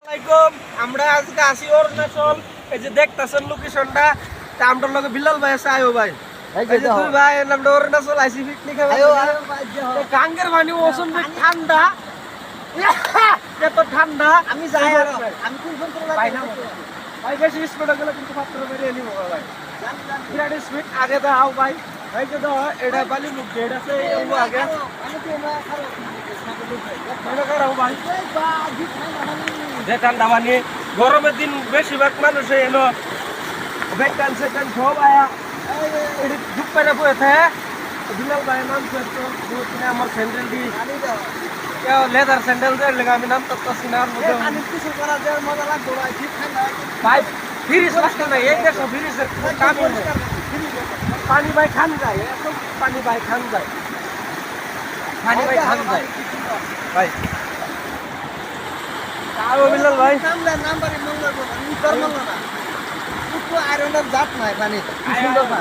আসসালামাইকুম। আমরা আজকে আসি অরুণাচল। এই যে দেখতেছেন লোকেশনটা, তা আমরার লগে বিলাল ভাই আছে। আয়ো ভাই, এই যে দুই ভাই আমরা অরুণাচল আইছি পিকনিক খাবার। গাঙ্গের পানি ওজন ঠান্ডা, এত ঠান্ডা। আমি যাই আর আমি কোন ফোন করে ভাই না ভাই, বেশি স্পিডে গেলে কিন্তু পাত্র বেরিয়ে নিব ভাই। বিরাট স্পিড আগে দাও ভাই। ভাই যে দাও এটা বালি মুখ গেট আছে এই আগে আমি তো না খারাপ মনে করো ভাই যে ঠান্ডা পানি। গরমের দিন বেশিরভাগ মানুষ এলো বেকান সেকান সব আয়া ধূপ করে বয়ে থাকে। বিলাল ভাই নাম আমার স্যান্ডেল দি লেদার স্যান্ডেল দিয়ে লেগে আমি নাম করতেছি না। আমি কিছু করা যায় মজা লাগবে ভাই ঠিক ঠান্ডা ভাই ফ্রিজ লাগতো না, এই দেশ ফ্রিজের কামই নেই। পানি ভাই খান যায়, এত পানি ভাই খান যায়, পানি ভাই খান যায় ভাই। তাও বিলাল ভাই নাম্বারে মঙ্গল বলা নি কর মঙ্গল না একটু আয়রনের জাত নাই পানি সুন্দর না